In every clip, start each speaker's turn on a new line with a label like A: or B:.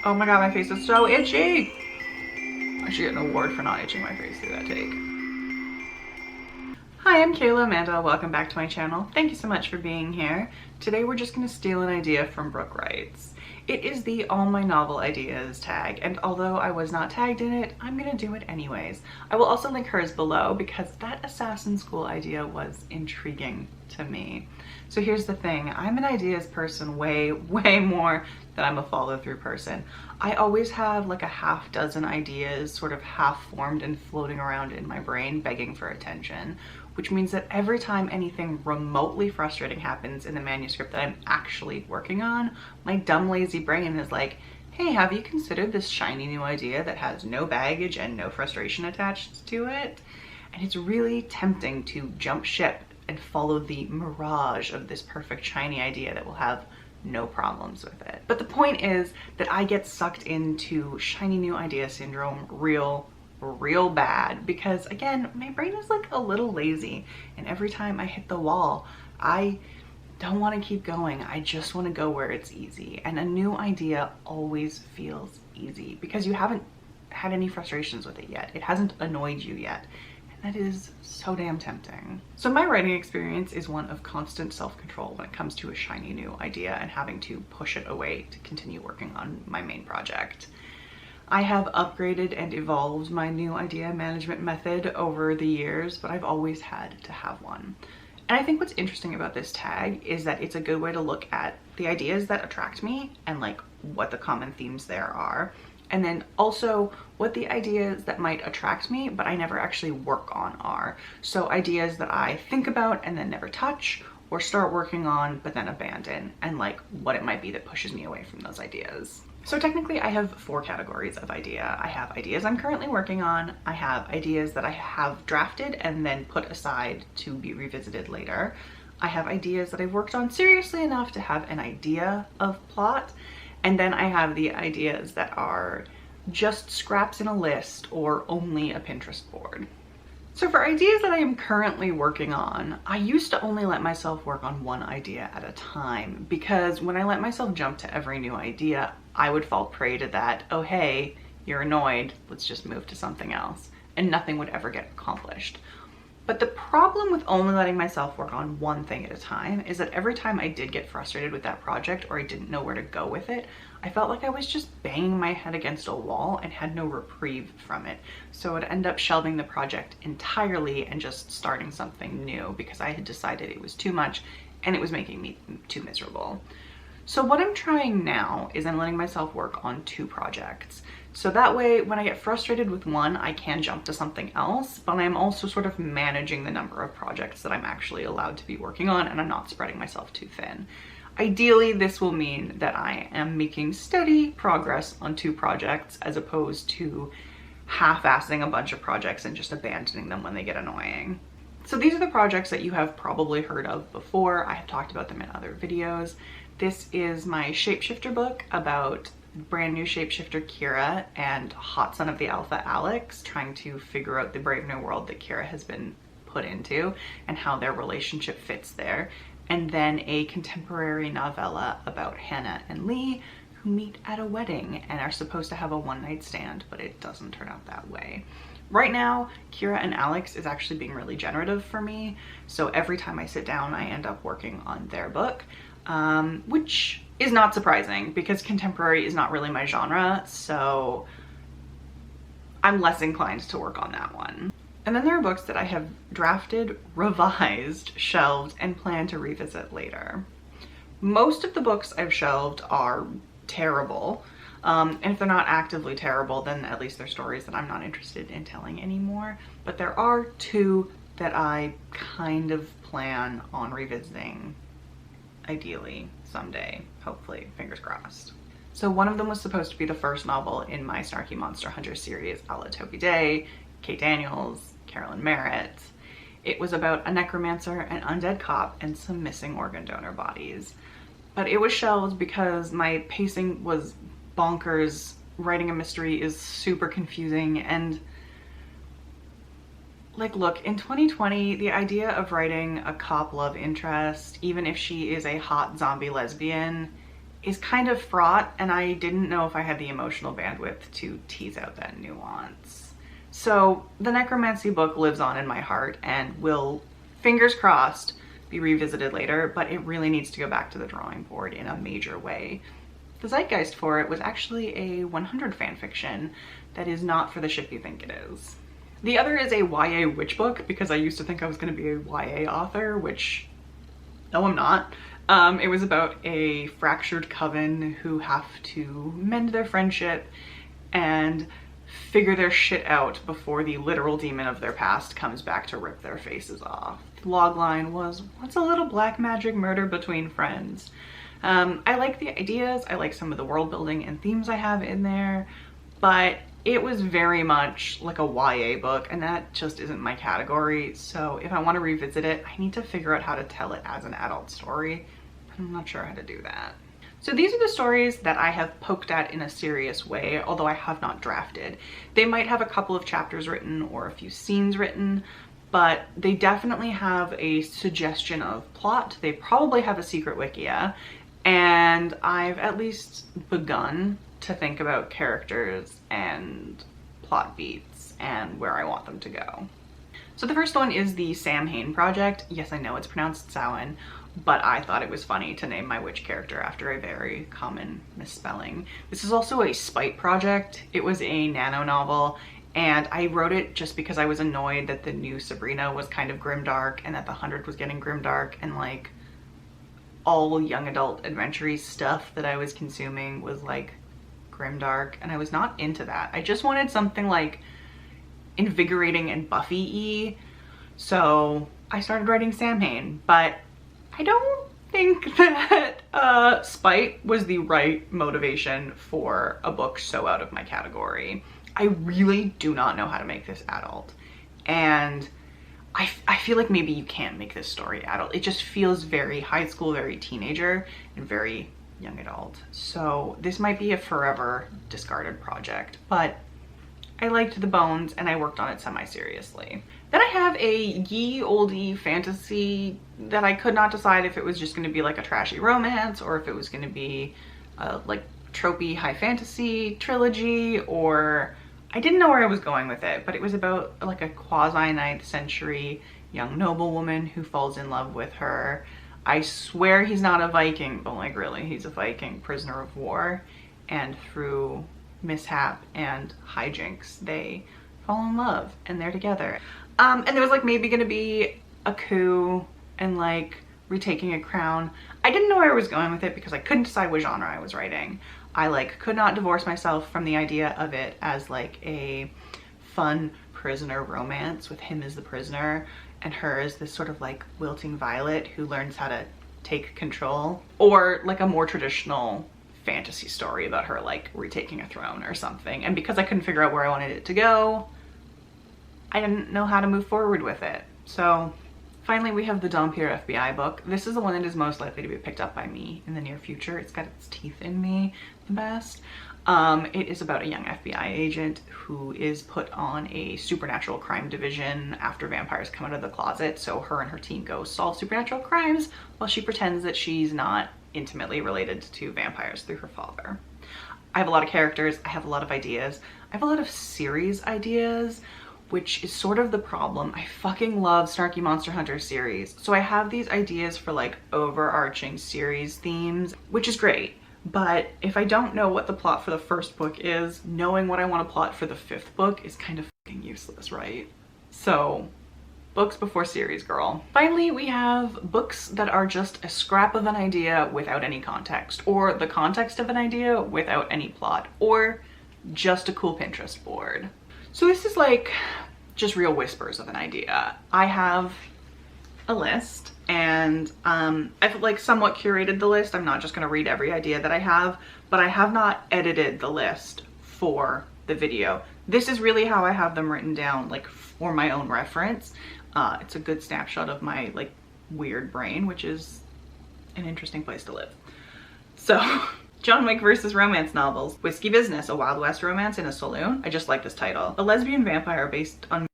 A: Oh my god, my face is so itchy. I should get an award for not itching my face through that take. Hi, I'm Kayla Amanda. Welcome back to my channel. Thank you so much for being here. Today we're just going to steal an idea from Brooke Writes. It is the All My Novel Ideas tag, and although I was not tagged in it, I'm going to do it anyways. I will also link hers below because that assassin school idea was intriguing to me. So here's the thing, I'm an ideas person way more than I'm a follow-through person. I always have like a half dozen ideas sort of half formed and floating around in my brain begging for attention, which means that every time anything remotely frustrating happens in the manuscript that I'm actually working on, my dumb lazy brain is like, hey, have you considered this shiny new idea that has no baggage and no frustration attached to it? And it's really tempting to jump ship and follow the mirage of this perfect shiny idea that will have no problems with it. But the point is that I get sucked into shiny new idea syndrome real bad because, again, my brain is like a little lazy, and every time I hit the wall, I don't want to keep going. I just want to go where it's easy, and a new idea always feels easy because you haven't had any frustrations with it yet. It hasn't annoyed you yet. That is so damn tempting. So my writing experience is one of constant self-control when it comes to a shiny new idea and having to push it away to continue working on my main project. I have upgraded and evolved my new idea management method over the years, but I've always had to have one. And I think what's interesting about this tag is that it's a good way to look at the ideas that attract me and like what the common themes there are. And then also what the ideas that might attract me, but I never actually work on are. So ideas that I think about and then never touch or start working on, but then abandon, and like what it might be that pushes me away from those ideas. So technically I have 4 categories of idea. I have ideas I'm currently working on. I have ideas that I have drafted and then put aside to be revisited later. I have ideas that I've worked on seriously enough to have an idea of plot. And then I have the ideas that are just scraps in a list or only a Pinterest board. So for ideas that I am currently working on, I used to only let myself work on one idea at a time because when I let myself jump to every new idea, I would fall prey to that, oh hey, you're annoyed, let's just move to something else, and nothing would ever get accomplished. But the problem with only letting myself work on one thing at a time is that every time I did get frustrated with that project or I didn't know where to go with it, I felt like I was just banging my head against a wall and had no reprieve from it. So I'd end up shelving the project entirely and just starting something new because I had decided it was too much and it was making me too miserable. So what I'm trying now is I'm letting myself work on 2 projects. So that way, when I get frustrated with one, I can jump to something else, but I'm also sort of managing the number of projects that I'm actually allowed to be working on, and I'm not spreading myself too thin. Ideally, this will mean that I am making steady progress on 2 projects as opposed to half-assing a bunch of projects and just abandoning them when they get annoying. So these are the projects that you have probably heard of before. I have talked about them in other videos. This is my shapeshifter book about brand new shapeshifter Kira and hot son of the alpha Alex trying to figure out the brave new world that Kira has been put into and how their relationship fits there. And then a contemporary novella about Hannah and Lee who meet at a wedding and are supposed to have a one-night stand, but it doesn't turn out that way. Right now, Kira and Alex is actually being really generative for me. So every time I sit down, I end up working on their book, which is not surprising because contemporary is not really my genre. So I'm less inclined to work on that one. And then there are books that I have drafted, revised, shelved, and plan to revisit later. Most of the books I've shelved are terrible. And if they're not actively terrible, then at least they're stories that I'm not interested in telling anymore. But there are 2 that I kind of plan on revisiting, ideally someday, hopefully, fingers crossed. So one of them was supposed to be the first novel in my Snarky Monster Hunter series, a la Toby Day, Kate Daniels, Carolyn Merritt. It was about a necromancer, an undead cop, and some missing organ donor bodies. But it was shelved because my pacing was bonkers. Writing a mystery is super confusing, and like, look, in 2020, the idea of writing a cop love interest, even if she is a hot zombie lesbian, is kind of fraught, and I didn't know if I had the emotional bandwidth to tease out that nuance. So the necromancy book lives on in my heart and will, fingers crossed, be revisited later, but it really needs to go back to the drawing board in a major way. The zeitgeist for it was actually a 100 fanfiction that is not for the ship you think it is. The other is a YA witch book, because I used to think I was going to be a YA author, which no, I'm not. It was about a fractured coven who have to mend their friendship and figure their shit out before the literal demon of their past comes back to rip their faces off. The logline was, "What's a little black magic murder between friends?" I like the ideas, I like some of the world building and themes I have in there, but it was very much like a YA book, and that just isn't my category. So if I want to revisit it, I need to figure out how to tell it as an adult story. I'm not sure how to do that. So these are the stories that I have poked at in a serious way, although I have not drafted. They might have a couple of chapters written or a few scenes written, but they definitely have a suggestion of plot. They probably have a secret wikia, and I've at least begun to think about characters and plot beats and where I want them to go. So the first one is the Sam Hain project. Yes, I know it's pronounced Samhain, but I thought it was funny to name my witch character after a very common misspelling. This is also a spite project. It was a nano novel, and I wrote it just because I was annoyed that the new Sabrina was kind of grimdark and that the 100 was getting grimdark, and like all young adult adventure stuff that I was consuming was like grimdark, and I was not into that. I just wanted something like invigorating and Buffy-y, so I started writing Sam Hain, but I don't think that spite was the right motivation for a book so out of my category. I really do not know how to make this adult, and I feel like maybe you can't make this story adult. It just feels very high school, very teenager, and very young adult. So this might be a forever discarded project, but I liked the bones and I worked on it semi-seriously. Then I have a ye olde fantasy that I could not decide if it was just going to be like a trashy romance or if it was going to be like tropey high fantasy trilogy, or I didn't know where I was going with it, but it was about like a quasi 9th century young noblewoman who falls in love with her. I swear he's not a Viking, but like really, he's a Viking prisoner of war, and through mishap and hijinks they fall in love and they're together. And there was like maybe gonna be a coup and like retaking a crown. I didn't know where I was going with it because I couldn't decide what genre I was writing. I like could not divorce myself from the idea of it as like a fun prisoner romance with him as the prisoner and her as this sort of like wilting violet who learns how to take control, or like a more traditional fantasy story about her like retaking a throne or something. And because I couldn't figure out where I wanted it to go, I didn't know how to move forward with it. So finally we have the Dompier FBI book. This is the one that is most likely to be picked up by me in the near future. It's got its teeth in me the best. It is about a young FBI agent who is put on a supernatural crime division after vampires come out of the closet. So her and her team go solve supernatural crimes while she pretends that she's not intimately related to vampires through her father. I have a lot of characters, I have a lot of ideas, I have a lot of series ideas, which is sort of the problem. I fucking love Snarky Monster Hunter series. So I have these ideas for like overarching series themes, which is great. But if I don't know what the plot for the first book is, knowing what I want to plot for the 5th book is kind of fucking useless, right? So books before series, girl. Finally, we have books that are just a scrap of an idea without any context, or the context of an idea without any plot, or just a cool Pinterest board. So this is like just real whispers of an idea. I have a list and I've like somewhat curated the list. I'm not just gonna read every idea that I have, but I have not edited the list for the video. This is really how I have them written down, like for my own reference. It's a good snapshot of my like weird brain, which is an interesting place to live. So John Wick versus romance novels. Whiskey Business, a Wild West romance in a saloon. I just like this title. A lesbian vampire based on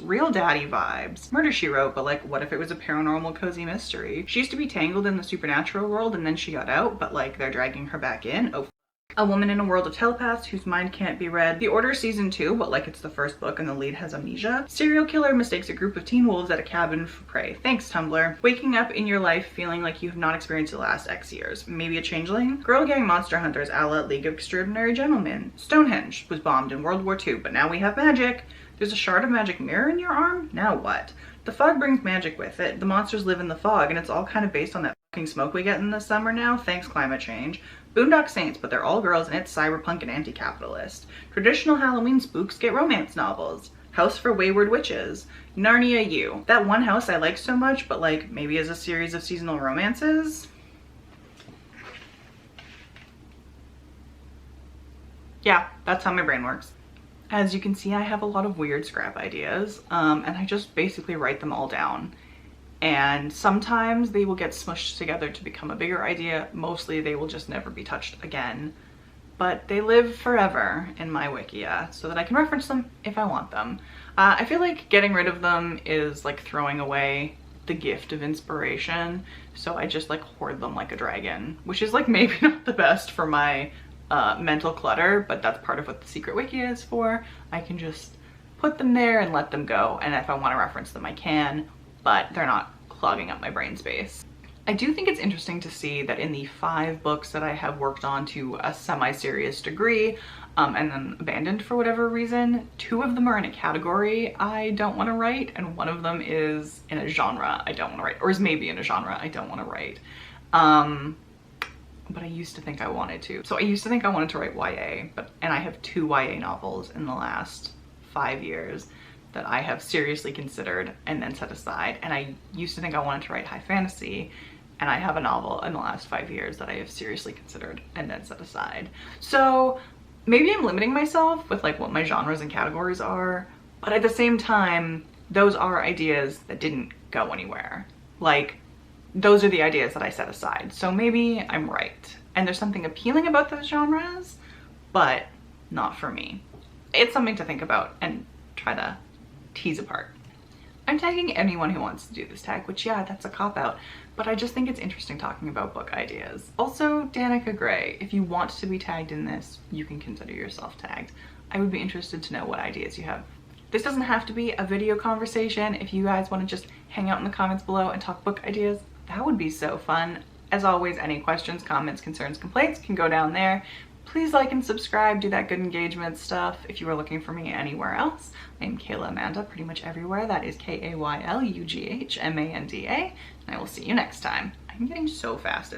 A: Real daddy vibes. Murder, She Wrote, but like, what if it was a paranormal cozy mystery? She used to be tangled in the supernatural world and then she got out, but like they're dragging her back in. Oh, a woman in a world of telepaths whose mind can't be read. The Order season 2, but like it's the first book and the lead has amnesia. Serial killer mistakes a group of teen wolves at a cabin for prey. Thanks, Tumblr. Waking up in your life feeling like you have not experienced the last X years. Maybe a changeling? Girl gang monster hunters a la League of Extraordinary Gentlemen. Stonehenge was bombed in World War II, but now we have magic. There's a shard of magic mirror in your arm? Now what? The fog brings magic with it. The monsters live in the fog, and it's all kind of based on that fucking smoke we get in the summer now. Thanks, climate change. Boondock Saints, but they're all girls and it's cyberpunk and anti-capitalist. Traditional Halloween spooks get romance novels. House for Wayward Witches. Narnia U. That one house I like so much, but like maybe as a series of seasonal romances. Yeah, that's how my brain works. As you can see, I have a lot of weird scrap ideas, and I just basically write them all down. And sometimes they will get smushed together to become a bigger idea. Mostly they will just never be touched again. But they live forever in my Wikia so that I can reference them if I want them. I feel like getting rid of them is like throwing away the gift of inspiration. So I just like hoard them like a dragon, which is like maybe not the best for my mental clutter, but that's part of what the secret wiki is for. I can just put them there and let them go, and if I want to reference them I can, but they're not clogging up my brain space. I do think it's interesting to see that in the 5 books that I have worked on to a semi-serious degree and then abandoned for whatever reason, 2 of them are in a category I don't want to write, and 1 of them is in a genre I don't want to write, or is maybe in a genre I don't want to write. But I used to think I wanted to. So I used to think I wanted to write YA, and I have 2 YA novels in the last 5 years that I have seriously considered and then set aside. And I used to think I wanted to write high fantasy, and I have a novel in the last 5 years that I have seriously considered and then set aside. So maybe I'm limiting myself with like what my genres and categories are, but at the same time, those are ideas that didn't go anywhere. Like, those are the ideas that I set aside. So maybe I'm right. And there's something appealing about those genres, but not for me. It's something to think about and try to tease apart. I'm tagging anyone who wants to do this tag, which yeah, that's a cop-out, but I just think it's interesting talking about book ideas. Also, Danica Gray, if you want to be tagged in this, you can consider yourself tagged. I would be interested to know what ideas you have. This doesn't have to be a video conversation. If you guys want to just hang out in the comments below and talk book ideas, that would be so fun. As always, any questions, comments, concerns, complaints can go down there. Please like and subscribe, do that good engagement stuff. If you are looking for me anywhere else, I'm Kayla Amanda, pretty much everywhere. That is Kaylughmanda, and I will see you next time. I'm getting so fast at that.